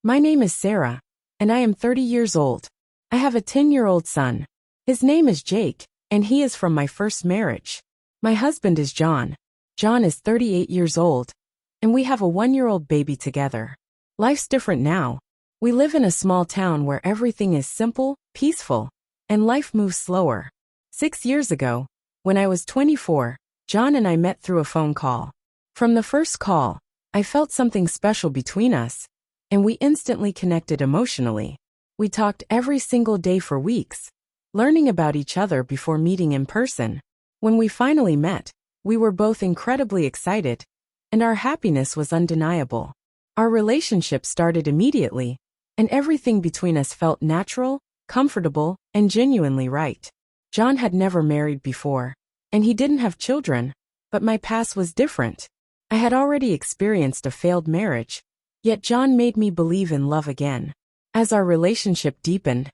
My name is Sarah, and I am 30 years old. I have a 10-year-old son. His name is Jake, and he is from my first marriage. My husband is John. John is 38 years old, and we have a 1-year-old baby together. Life's different now. We live in a small town where everything is simple, peaceful, and life moves slower. 6 years ago, when I was 24, John and I met through a phone call. From the first call, I felt something special between us, and we instantly connected emotionally. We talked every single day for weeks, learning about each other before meeting in person. When we finally met, we were both incredibly excited, and our happiness was undeniable. Our relationship started immediately, and everything between us felt natural, comfortable, and genuinely right. John had never married before, and he didn't have children, but my past was different. I had already experienced a failed marriage, yet John made me believe in love again. As our relationship deepened,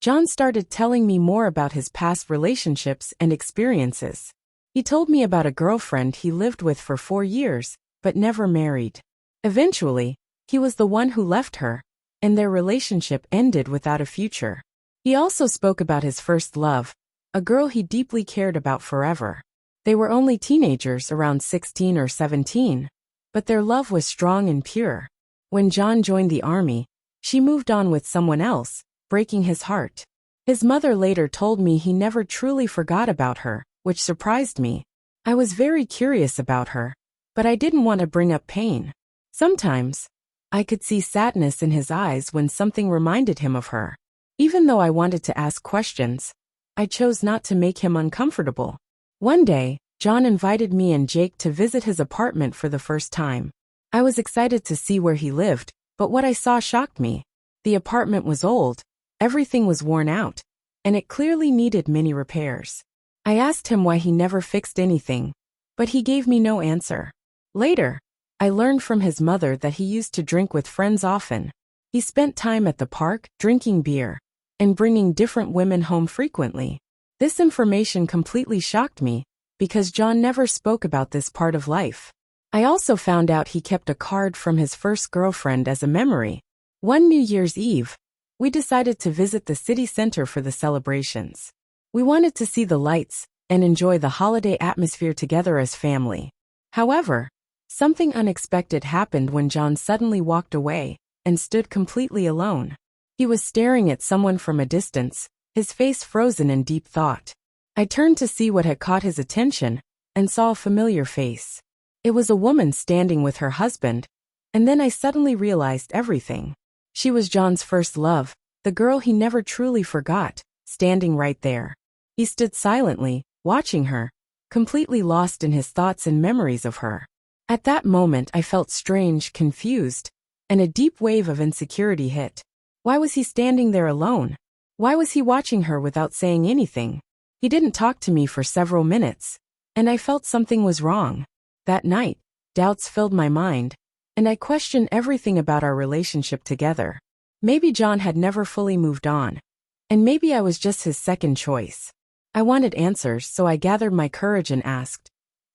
John started telling me more about his past relationships and experiences. He told me about a girlfriend he lived with for 4 years, but never married. Eventually, he was the one who left her, and their relationship ended without a future. He also spoke about his first love, a girl he deeply cared about forever. They were only teenagers around 16 or 17, but their love was strong and pure. When John joined the army, she moved on with someone else, breaking his heart. His mother later told me he never truly forgot about her, which surprised me. I was very curious about her, but I didn't want to bring up pain. Sometimes, I could see sadness in his eyes when something reminded him of her. Even though I wanted to ask questions, I chose not to make him uncomfortable. One day, John invited me and Jake to visit his apartment for the first time. I was excited to see where he lived, but what I saw shocked me. The apartment was old, everything was worn out, and it clearly needed many repairs. I asked him why he never fixed anything, but he gave me no answer. Later, I learned from his mother that he used to drink with friends often. He spent time at the park, drinking beer, and bringing different women home frequently. This information completely shocked me, because John never spoke about this part of life. I also found out he kept a card from his first girlfriend as a memory. One New Year's Eve, we decided to visit the city center for the celebrations. We wanted to see the lights and enjoy the holiday atmosphere together as family. However, something unexpected happened when John suddenly walked away and stood completely alone. He was staring at someone from a distance, his face frozen in deep thought. I turned to see what had caught his attention and saw a familiar face. It was a woman standing with her husband, and then I suddenly realized everything. She was John's first love, the girl he never truly forgot, standing right there. He stood silently, watching her, completely lost in his thoughts and memories of her. At that moment I felt strange, confused, and a deep wave of insecurity hit. Why was he standing there alone? Why was he watching her without saying anything? He didn't talk to me for several minutes, and I felt something was wrong. That night, doubts filled my mind, and I questioned everything about our relationship together. Maybe John had never fully moved on, and maybe I was just his second choice. I wanted answers, so I gathered my courage and asked,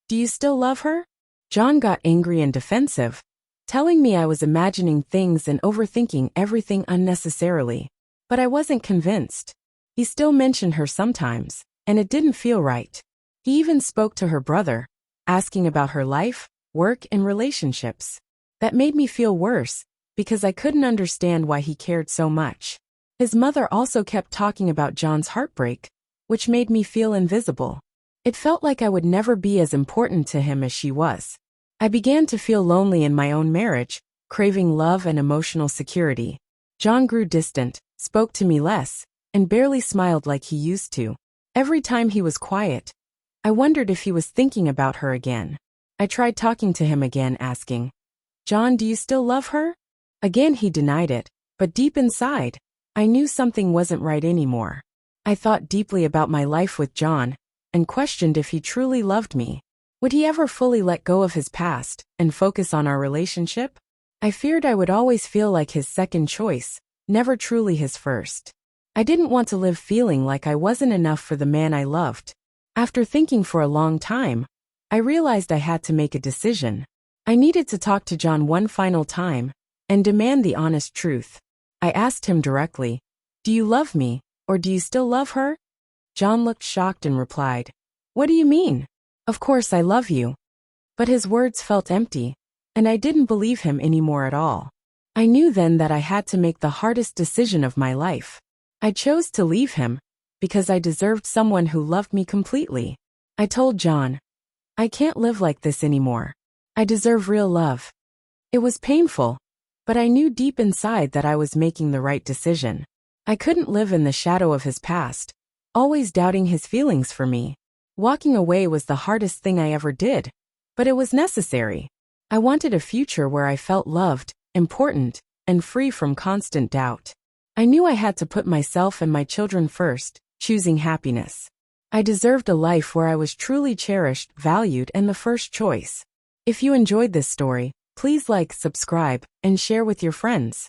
"Do you still love her?" John got angry and defensive, telling me I was imagining things and overthinking everything unnecessarily. But I wasn't convinced. He still mentioned her sometimes, and it didn't feel right. He even spoke to her brother, asking about her life, work, and relationships. That made me feel worse, because I couldn't understand why he cared so much. His mother also kept talking about John's heartbreak, which made me feel invisible. It felt like I would never be as important to him as she was. I began to feel lonely in my own marriage, craving love and emotional security. John grew distant, spoke to me less, and barely smiled like he used to. Every time he was quiet, I wondered if he was thinking about her again. I tried talking to him again, asking, "John, do you still love her?" Again he denied it, but deep inside, I knew something wasn't right anymore. I thought deeply about my life with John, and questioned if he truly loved me. Would he ever fully let go of his past and focus on our relationship? I feared I would always feel like his second choice, never truly his first. I didn't want to live feeling like I wasn't enough for the man I loved. After thinking for a long time, I realized I had to make a decision. I needed to talk to John one final time, and demand the honest truth. I asked him directly, "Do you love me, or do you still love her?" John looked shocked and replied, "What do you mean? Of course I love you." But his words felt empty, and I didn't believe him anymore at all. I knew then that I had to make the hardest decision of my life. I chose to leave him, because I deserved someone who loved me completely. I told John, "I can't live like this anymore. I deserve real love." It was painful, but I knew deep inside that I was making the right decision. I couldn't live in the shadow of his past, always doubting his feelings for me. Walking away was the hardest thing I ever did, but it was necessary. I wanted a future where I felt loved, important, and free from constant doubt. I knew I had to put myself and my children first, choosing happiness. I deserved a life where I was truly cherished, valued, and the first choice. If you enjoyed this story, please like, subscribe, and share with your friends.